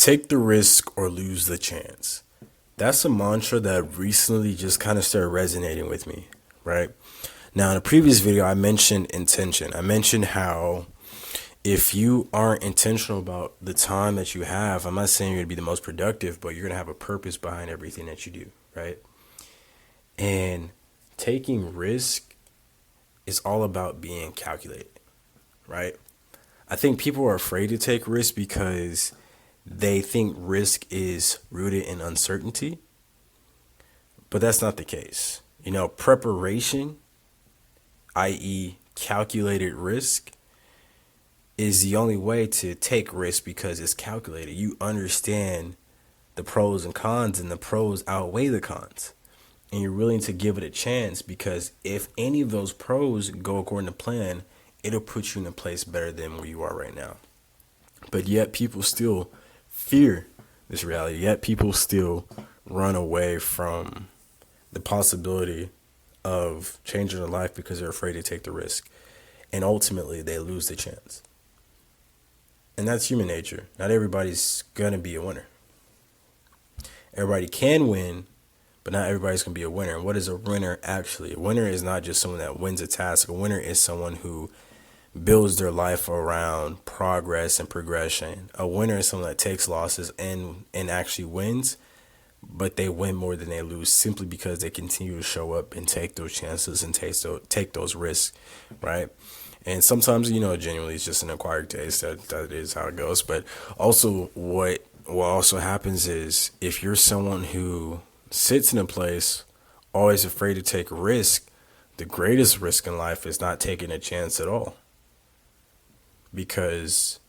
Take the risk or lose the chance. That's a mantra that recently just kind of started resonating with me, right? Now, in a previous video, I mentioned intention. I mentioned how if you aren't intentional about the time that you have, I'm not saying you're going to be the most productive, but you're going to have a purpose behind everything that you do, right? And taking risk is all about being calculated, right? I think people are afraid to take risks because they think risk is rooted in uncertainty, but that's not the case. Preparation, i.e., calculated risk, is the only way to take risk because it's calculated. You understand the pros and cons, and the pros outweigh the cons. And you're willing to give it a chance because if any of those pros go according to plan, it'll put you in a place better than where you are right now. But yet people still fear this reality. Yet people still run away from the possibility of changing their life because they're afraid to take the risk. And ultimately, they lose the chance. And that's human nature. Not everybody's going to be a winner. Everybody can win, but not everybody's going to be a winner. And what is a winner actually? A winner is not just someone that wins a task. A winner is someone who builds their life around progress and progression. A winner is someone that takes losses and actually wins, but they win more than they lose simply because they continue to show up and take those chances and take those risks, right? And sometimes, genuinely it's just an acquired taste. That is how it goes. But also what also happens is if you're someone who sits in a place always afraid to take a risk, the greatest risk in life is not taking a chance at all. Because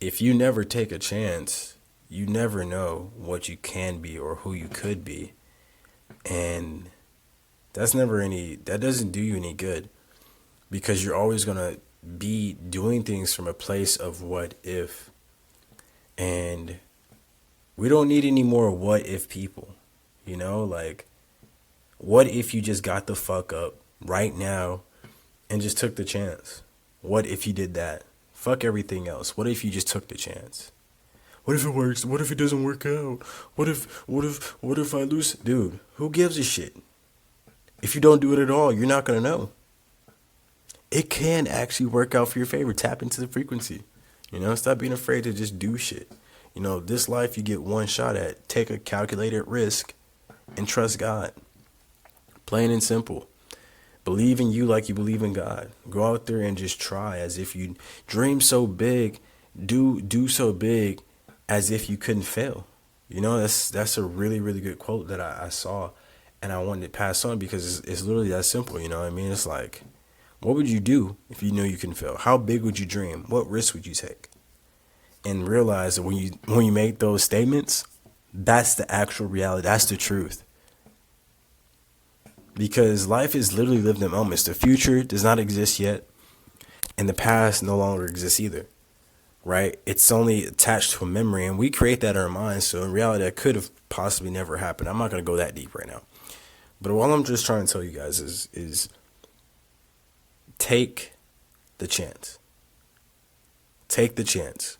if you never take a chance, you never know what you can be or who you could be. And that doesn't do you any good because you're always going to be doing things from a place of what if. And we don't need any more what if people, like what if you just got the fuck up right now and just took the chance? What if you did that? Fuck everything else. What if you just took the chance? What if it works? What if it doesn't work out? What if I lose? Dude, who gives a shit? If you don't do it at all, you're not going to know. It can actually work out for your favor. Tap into the frequency. Stop being afraid to just do shit. This life you get one shot at. Take a calculated risk and trust God. Plain and simple. Believe in you like you believe in God. Go out there and just try as if you dream so big. Do so big as if you couldn't fail. That's a really, really good quote that I saw and I wanted to pass on because it's literally that simple. You know what I mean? It's like, what would you do if you knew you can fail? How big would you dream? What risk would you take? And realize that when you make those statements, that's the actual reality. That's the truth. Because life is literally lived in moments. The future does not exist yet, and the past no longer exists either, right? It's only attached to a memory, and we create that in our minds. So in reality, that could have possibly never happened. I'm not going to go that deep right now. But all I'm just trying to tell you guys is take the chance. Take the chance.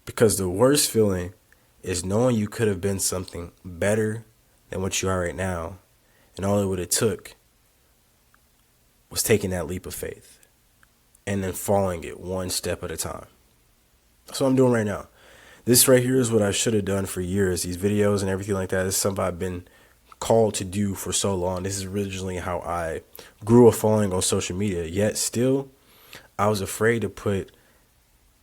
Because the worst feeling is knowing you could have been something better than what you are right now. And all it would have took was taking that leap of faith and then following it one step at a time. That's what I'm doing right now. This right here is what I should have done for years. These videos and everything like that. This is something I've been called to do for so long. This is originally how I grew a following on social media. Yet still, I was afraid to put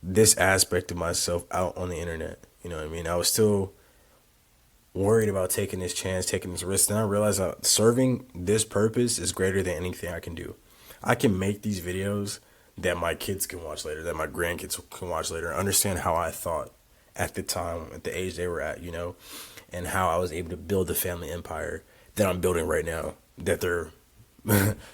this aspect of myself out on the internet. You know what I mean? I was still worried about taking this chance, taking this risk. Then I realized that serving this purpose is greater than anything I can do. I can make these videos that my kids can watch later, that my grandkids can watch later, and understand how I thought at the time, at the age they were at, and how I was able to build the family empire that I'm building right now, that they're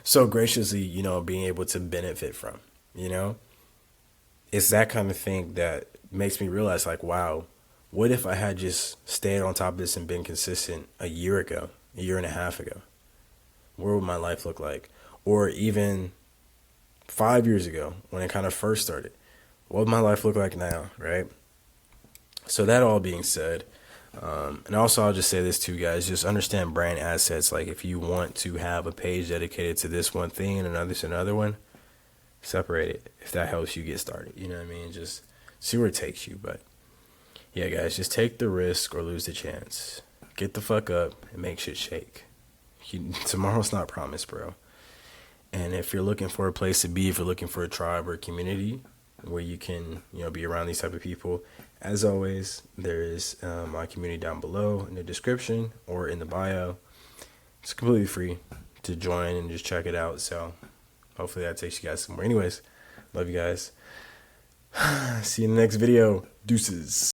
so graciously, being able to benefit from, It's that kind of thing that makes me realize, like, wow, what if I had just stayed on top of this and been consistent a year ago, a year and a half ago? Where would my life look like? Or even 5 years ago when it kind of first started, what would my life look like now, right? So that all being said, and also I'll just say this too, guys, just understand brand assets. Like if you want to have a page dedicated to this one thing and another to another one, separate it if that helps you get started. You know what I mean? Just see where it takes you. But yeah, guys, just take the risk or lose the chance. Get the fuck up and make shit shake. Tomorrow's not promised, bro. And if you're looking for a place to be, if you're looking for a tribe or a community where you can, be around these type of people, as always, there is my community down below in the description or in the bio. It's completely free to join and just check it out. So hopefully that takes you guys somewhere. Anyways, love you guys. See you in the next video. Deuces.